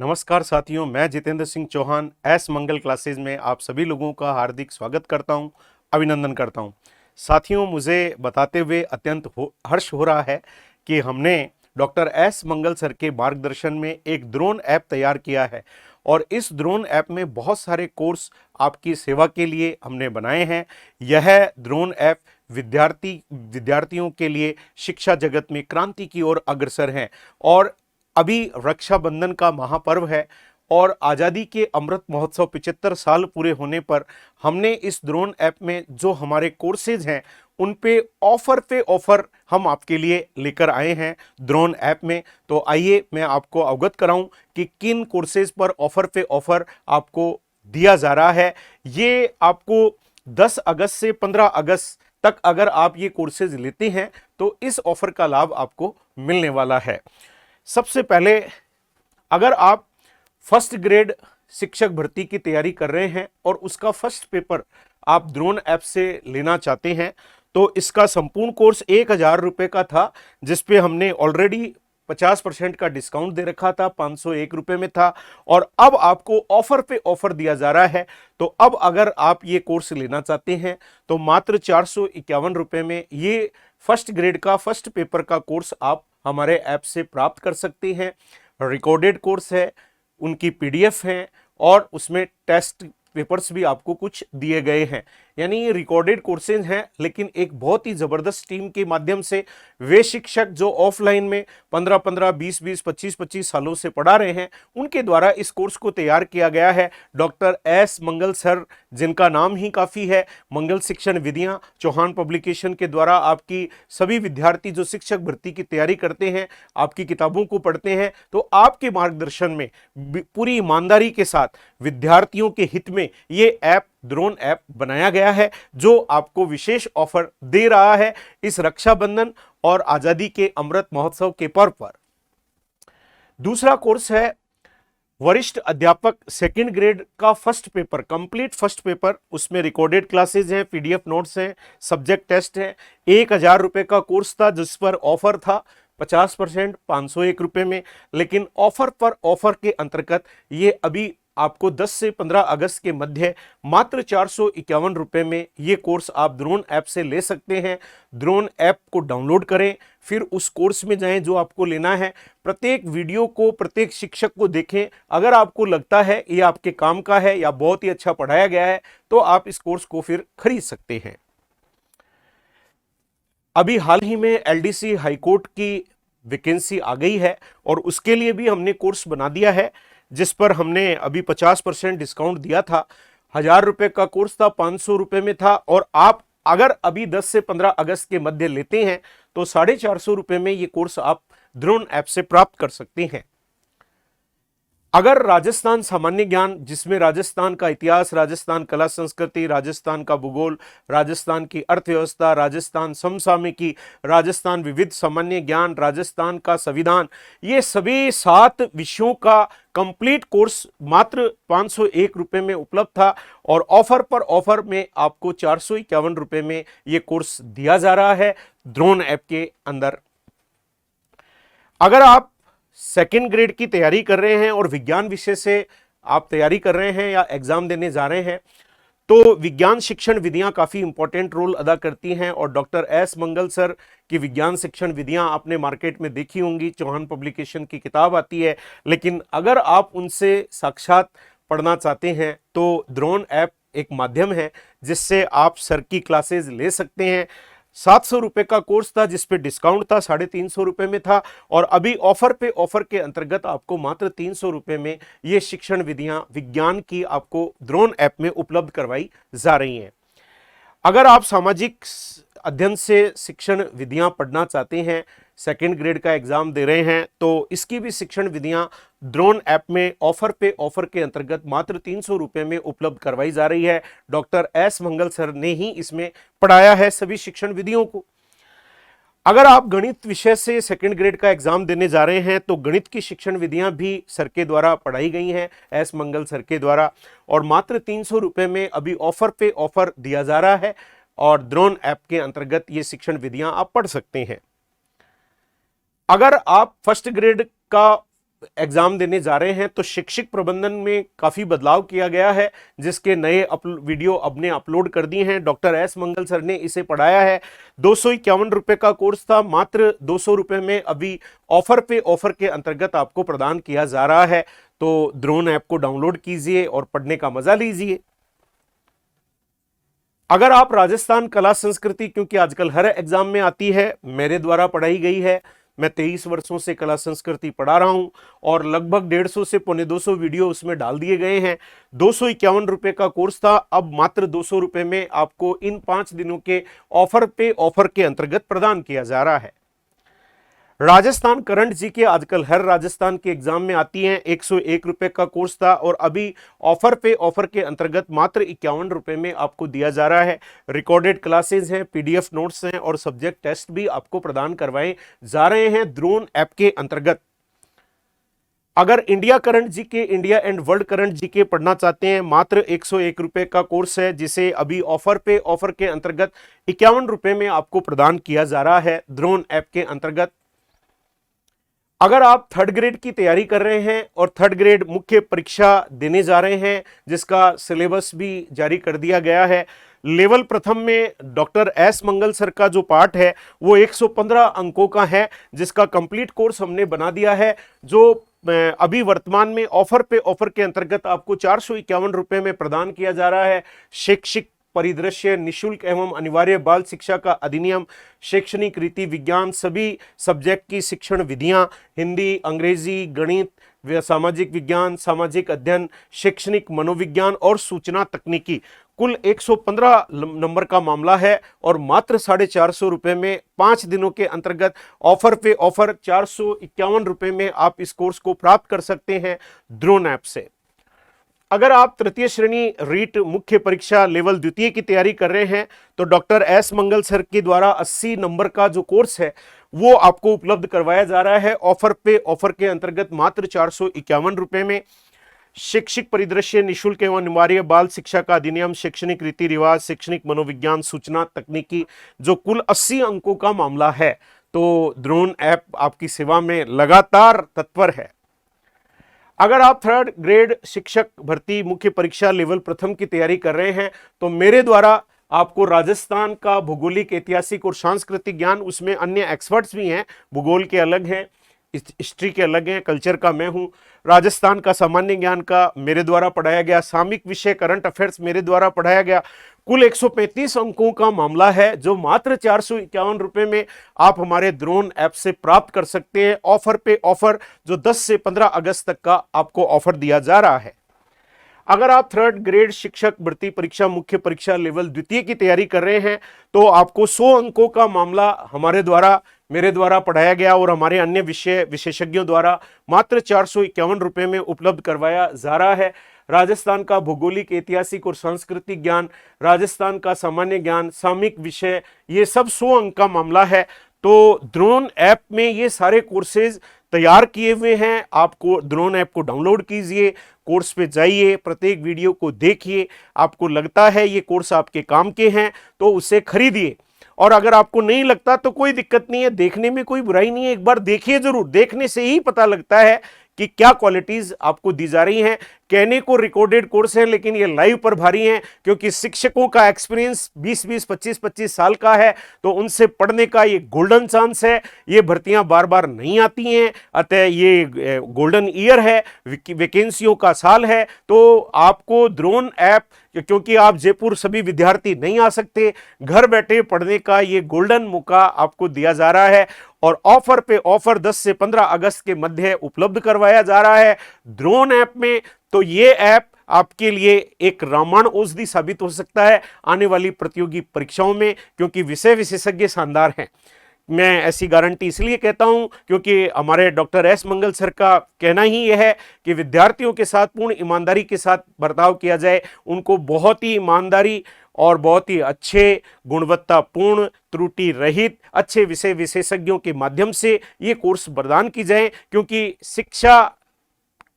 नमस्कार साथियों, मैं जितेंद्र सिंह चौहान एस मंगल क्लासेज में आप सभी लोगों का हार्दिक स्वागत करता हूं, अभिनंदन करता हूं। साथियों, मुझे बताते हुए अत्यंत हर्ष हो रहा है कि हमने डॉक्टर एस मंगल सर के मार्गदर्शन में एक ड्रोन ऐप तैयार किया है और इस ड्रोन ऐप में बहुत सारे कोर्स आपकी सेवा के लिए हमने बनाए हैं। यह ड्रोन ऐप विद्यार्थियों के लिए शिक्षा जगत में क्रांति की ओर अग्रसर है। और अभी रक्षाबंधन का महापर्व है और आज़ादी के अमृत महोत्सव 75 साल पूरे होने पर हमने इस ड्रोन ऐप में जो हमारे कोर्सेज हैं उन पे ऑफर हम आपके लिए लेकर आए हैं ड्रोन ऐप में। तो आइए मैं आपको अवगत कराऊं कि किन कोर्सेज पर ऑफर आपको दिया जा रहा है। ये आपको 10 अगस्त से 15 अगस्त तक अगर आप ये कोर्सेज लेते हैं तो इस ऑफर का लाभ आपको मिलने वाला है। सबसे पहले, अगर आप फर्स्ट ग्रेड शिक्षक भर्ती की तैयारी कर रहे हैं और उसका फर्स्ट पेपर आप ड्रोन ऐप से लेना चाहते हैं तो इसका संपूर्ण कोर्स 1000 रुपये का था, जिसपे हमने ऑलरेडी 50% का डिस्काउंट दे रखा था, 501 रुपये में था और अब आपको ऑफर पे ऑफर दिया जा रहा है। तो अब अगर आप ये कोर्स लेना चाहते हैं तो मात्र 451 रुपये में ये फर्स्ट ग्रेड का फर्स्ट पेपर का कोर्स आप हमारे ऐप से प्राप्त कर सकते हैं। रिकॉर्डेड कोर्स है, उनकी पीडीएफ है और उसमें टेस्ट पेपर्स भी आपको कुछ दिए गए हैं। यानी ये रिकॉर्डेड कोर्सेज हैं, लेकिन एक बहुत ही जबरदस्त टीम के माध्यम से वे शिक्षक जो ऑफलाइन में 15-15, 20-20, 25-25 सालों से पढ़ा रहे हैं उनके द्वारा इस कोर्स को तैयार किया गया है। डॉक्टर एस मंगल सर, जिनका नाम ही काफ़ी है, मंगल शिक्षण विधियां चौहान पब्लिकेशन के द्वारा आपकी सभी विद्यार्थी जो शिक्षक भर्ती की तैयारी करते हैं, आपकी किताबों को पढ़ते हैं, तो आपके मार्गदर्शन में पूरी ईमानदारी के साथ विद्यार्थियों के हित में ये ऐप ड्रोन ऐप बनाया गया है, जो आपको विशेष ऑफर दे रहा है इस रक्षाबंधन और आजादी के अमृत महोत्सव के पर्व पर। दूसरा कोर्स है वरिष्ठ अध्यापक सेकंड ग्रेड का first paper, complete first paper. उसमें रिकॉर्डेड क्लासेज हैं, पीडीएफ नोट्स हैं, सब्जेक्ट टेस्ट है। 1000 रुपये का कोर्स था जिस पर ऑफर था 50%, 501 रुपये में, लेकिन ऑफर पर ऑफर के अंतर्गत ये अभी आपको 10 से 15 अगस्त के मध्य मात्र 451 रुपये में ये कोर्स आप ड्रोन ऐप से ले सकते हैं। ड्रोन ऐप को डाउनलोड करें, फिर उस कोर्स में जाएं जो आपको लेना है। प्रत्येक वीडियो को, प्रत्येक शिक्षक को देखें। अगर आपको लगता है ये आपके काम का है या बहुत ही अच्छा पढ़ाया गया है तो आप इस कोर्स को फिर खरीद सकते हैं। अभी हाल ही में एलडीसी हाईकोर्ट की वैकेंसी आ गई है और उसके लिए भी हमने कोर्स बना दिया है, जिस पर हमने अभी 50% डिस्काउंट दिया था। 1000 रुपये का कोर्स था, 500 रुपये में था और आप अगर अभी 10 से 15 अगस्त के मध्य लेते हैं तो 450 रुपये में ये कोर्स आप ड्रोन ऐप से प्राप्त कर सकते हैं। अगर राजस्थान सामान्य ज्ञान, जिसमें राजस्थान का इतिहास, राजस्थान कला संस्कृति, राजस्थान का भूगोल, राजस्थान की अर्थव्यवस्था, राजस्थान समसामयिकी, राजस्थान विविध सामान्य ज्ञान, राजस्थान का संविधान, ये सभी 7 विषयों का कंप्लीट कोर्स मात्र 501 रुपये में उपलब्ध था और ऑफर पर ऑफर में आपको 451 रुपये में ये कोर्स दिया जा रहा है ड्रोन ऐप के अंदर। अगर आप सेकेंड ग्रेड की तैयारी कर रहे हैं और विज्ञान विषय से आप तैयारी कर रहे हैं या एग्जाम देने जा रहे हैं तो विज्ञान शिक्षण विधियां काफी इंपॉर्टेंट रोल अदा करती हैं और डॉक्टर एस मंगल सर की विज्ञान शिक्षण विधियां आपने मार्केट में देखी होंगी, चौहान पब्लिकेशन की किताब आती है। लेकिन अगर आप उनसे साक्षात पढ़ना चाहते हैं तो ड्रोन ऐप एक माध्यम है जिससे आप सर की क्लासेज ले सकते हैं। 700 रुपये का कोर्स था जिस पे डिस्काउंट था, 350 रुपये में था और अभी ऑफर पे ऑफर के अंतर्गत आपको मात्र 300 रुपये में ये शिक्षण विधियां विज्ञान की आपको ड्रोन ऐप में उपलब्ध करवाई जा रही हैं। अगर आप सामाजिक अध्ययन से शिक्षण विधियां पढ़ना चाहते हैं, सेकेंड ग्रेड का एग्जाम दे रहे हैं, तो इसकी भी शिक्षण विधियां ड्रोन ऐप में ऑफर पे ऑफर के अंतर्गत मात्र 300 रुपये में उपलब्ध करवाई जा रही है। डॉक्टर एस मंगल सर ने ही इसमें पढ़ाया है सभी शिक्षण विधियों को। अगर आप गणित विषय से सेकंड ग्रेड का एग्जाम देने जा रहे हैं तो गणित की शिक्षण विधियां भी सर के द्वारा पढ़ाई गई हैं, एस मंगल सर के द्वारा, और मात्र 300 रुपये में अभी ऑफर पे ऑफर दिया जा रहा है और ड्रोन ऐप के अंतर्गत ये शिक्षण विधियां आप पढ़ सकते हैं। अगर आप फर्स्ट ग्रेड का एग्जाम देने जा रहे हैं तो शिक्षक प्रबंधन में काफी बदलाव किया गया है, जिसके नए वीडियो अपने अपलोड कर दिए हैं। डॉक्टर एस मंगल सर ने इसे पढ़ाया है। 251 रुपए का कोर्स था, मात्र 200 रुपए में अभी ऑफर पे ऑफर के अंतर्गत आपको प्रदान किया जा रहा है। तो द्रोण ऐप को डाउनलोड कीजिए और पढ़ने का मजा लीजिए। अगर आप राजस्थान कला संस्कृति, क्योंकि आजकल हर एग्जाम में आती है, मेरे द्वारा पढ़ाई गई है, मैं 23 वर्षों से कला संस्कृति पढ़ा रहा हूं और लगभग 150 से पौने 200 वीडियो उसमें डाल दिए गए हैं। 251 रुपए का कोर्स था, अब मात्र 200 रुपए में आपको इन 5 दिनों के ऑफर पे ऑफर के अंतर्गत प्रदान किया जा रहा है। राजस्थान करंट जीके आजकल हर राजस्थान के एग्जाम में आती हैं। 101 रुपए का कोर्स था और अभी ऑफर पे ऑफर के अंतर्गत मात्र 51 रुपए में आपको दिया जा रहा है। रिकॉर्डेड क्लासेस हैं, पीडीएफ नोट्स हैं और सब्जेक्ट टेस्ट भी आपको प्रदान करवाए जा रहे हैं द्रोण ऐप के अंतर्गत। अगर India current GK, India and world current GK पढ़ना चाहते हैं, मात्र 101 रुपए का कोर्स है, जिसे अभी ऑफर पे ऑफर के अंतर्गत 51 रुपए में आपको प्रदान किया जा रहा है द्रोण ऐप के अंतर्गत। अगर आप थर्ड ग्रेड की तैयारी कर रहे हैं और थर्ड ग्रेड मुख्य परीक्षा देने जा रहे हैं, जिसका सिलेबस भी जारी कर दिया गया है, लेवल प्रथम में डॉक्टर एस मंगल सर का जो पार्ट है वो 115 अंकों का है, जिसका कंप्लीट कोर्स हमने बना दिया है, जो अभी वर्तमान में ऑफर पे ऑफर के अंतर्गत आपको 451 रुपए में प्रदान किया जा रहा है। शैक्षिक परिदृश्य, निशुल्क एवं अनिवार्य बाल शिक्षा का अधिनियम, शैक्षणिक रीति विज्ञान, सभी सब्जेक्ट की शिक्षण विधियां, हिंदी, अंग्रेजी, गणित, सामाजिक विज्ञान, सामाजिक अध्ययन, शैक्षणिक मनोविज्ञान और सूचना तकनीकी, कुल 115 नंबर का मामला है और मात्र 450 रुपए में 5 दिनों के अंतर्गत ऑफर पे ऑफर 451 रुपए में आप इस कोर्स को प्राप्त कर सकते हैं द्रोण ऐप से। अगर आप तृतीय श्रेणी रीट मुख्य परीक्षा लेवल द्वितीय की तैयारी कर रहे हैं तो डॉक्टर एस मंगल सर के द्वारा 80 नंबर का जो कोर्स है वो आपको उपलब्ध करवाया जा रहा है ऑफर पे ऑफर के अंतर्गत मात्र 451 रुपए में। शैक्षिक परिदृश्य, निशुल्क एवं अनिवार्य बाल शिक्षा का अधिनियम, शैक्षणिक रीति रिवाज, शैक्षणिक मनोविज्ञान, सूचना तकनीकी, जो कुल 80 अंकों का मामला है। तो द्रोण ऐप आपकी सेवा में लगातार तत्पर है। अगर आप थर्ड ग्रेड शिक्षक भर्ती मुख्य परीक्षा लेवल प्रथम की तैयारी कर रहे हैं तो मेरे द्वारा आपको राजस्थान का भौगोलिक, ऐतिहासिक और सांस्कृतिक ज्ञान, उसमें अन्य एक्सपर्ट्स भी हैं, भूगोल के अलग हैं, हिस्ट्री के अलग हैं, कल्चर का मैं हूं, राजस्थान का सामान्य ज्ञान का मेरे द्वारा पढ़ाया गया, सामयिक विषय करंट अफेयर्स मेरे द्वारा पढ़ाया गया, कुल 135 अंकों का मामला है, जो मात्र 451 रुपए में आप हमारे द्रोण ऐप से प्राप्त कर सकते हैं ऑफर पे ऑफर, जो 10 से 15 अगस्त तक का आपको ऑफर दिया जा रहा है। अगर आप थर्ड ग्रेड शिक्षक भर्ती परीक्षा मुख्य परीक्षा लेवल द्वितीय की तैयारी कर रहे हैं तो आपको 100 अंकों का मामला हमारे द्वारा, मेरे द्वारा पढ़ाया गया और हमारे अन्य विषय विशेषज्ञों द्वारा मात्र 451 रुपए में उपलब्ध करवाया जा रहा है। राजस्थान का भौगोलिक, ऐतिहासिक और सांस्कृतिक ज्ञान, राजस्थान का सामान्य ज्ञान, सामयिक विषय, ये सब 100 अंक का मामला है। तो द्रोण ऐप में ये सारे कोर्सेज तैयार किए हुए हैं। आपको द्रोण ऐप को डाउनलोड कीजिए, कोर्स पे जाइए, प्रत्येक वीडियो को देखिए, आपको लगता है ये कोर्स आपके काम के हैं तो उसे खरीदिए, और अगर आपको नहीं लगता तो कोई दिक्कत नहीं है, देखने में कोई बुराई नहीं है, एक बार देखिए जरूर, देखने से ही पता लगता है कि क्या क्वालिटीज आपको दी जा रही हैं। कहने को रिकॉर्डेड कोर्स है लेकिन ये लाइव पर भारी हैं, क्योंकि शिक्षकों का एक्सपीरियंस 20-20, 25-25 साल का है, तो उनसे पढ़ने का ये गोल्डन चांस है। ये भर्तियां बार बार नहीं आती हैं, अतः ये गोल्डन ईयर है, वैकेंसियों का साल है। तो आपको द्रोण ऐप, क्योंकि आप जयपुर सभी विद्यार्थी नहीं आ सकते, घर बैठे पढ़ने का ये गोल्डन मौका आपको दिया जा रहा है और ऑफर पे ऑफर 10 से 15 अगस्त के मध्य उपलब्ध करवाया जा रहा है द्रोण ऐप में। तो ये ऐप आपके लिए एक रामबाण औषधि साबित हो सकता है आने वाली प्रतियोगी परीक्षाओं में, क्योंकि विषय विशेषज्ञ शानदार हैं। मैं ऐसी गारंटी इसलिए कहता हूं क्योंकि हमारे डॉक्टर एस मंगल सर का कहना ही यह है कि विद्यार्थियों के साथ पूर्ण ईमानदारी के साथ बर्ताव किया जाए, उनको बहुत ही ईमानदारी और बहुत ही अच्छे, गुणवत्तापूर्ण, त्रुटि रहित, अच्छे विषय विशेषज्ञों के माध्यम से ये कोर्स प्रदान की जाए, क्योंकि शिक्षा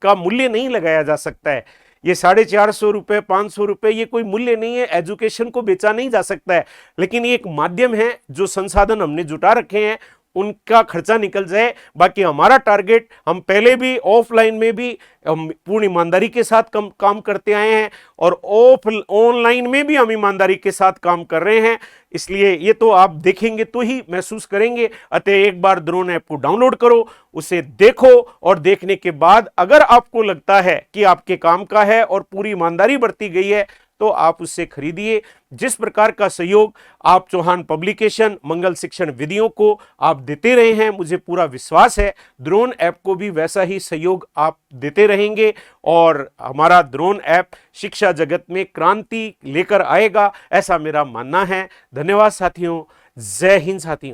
का मूल्य नहीं लगाया जा सकता है। ये 450 रुपये, 500 रुपये, ये कोई मूल्य नहीं है, एजुकेशन को बेचा नहीं जा सकता है, लेकिन ये एक माध्यम है, जो संसाधन हमने जुटा रखे हैं उनका खर्चा निकल जाए। बाकी हमारा टारगेट, हम पहले भी ऑफलाइन में भी पूर्ण ईमानदारी के साथ काम करते आए हैं और ऑनलाइन में भी हम ईमानदारी के साथ काम कर रहे हैं। इसलिए ये तो आप देखेंगे तो ही महसूस करेंगे। अतः एक बार ड्रोन ऐप को डाउनलोड करो, उसे देखो और देखने के बाद अगर आपको लगता है कि आपके काम का है और पूरी ईमानदारी बरती गई है तो आप उससे खरीदिए। जिस प्रकार का सहयोग आप चौहान पब्लिकेशन मंगल शिक्षण विधियों को आप देते रहे हैं, मुझे पूरा विश्वास है ड्रोन ऐप को भी वैसा ही सहयोग आप देते रहेंगे और हमारा ड्रोन ऐप शिक्षा जगत में क्रांति लेकर आएगा, ऐसा मेरा मानना है। धन्यवाद साथियों। जय हिंद साथियों।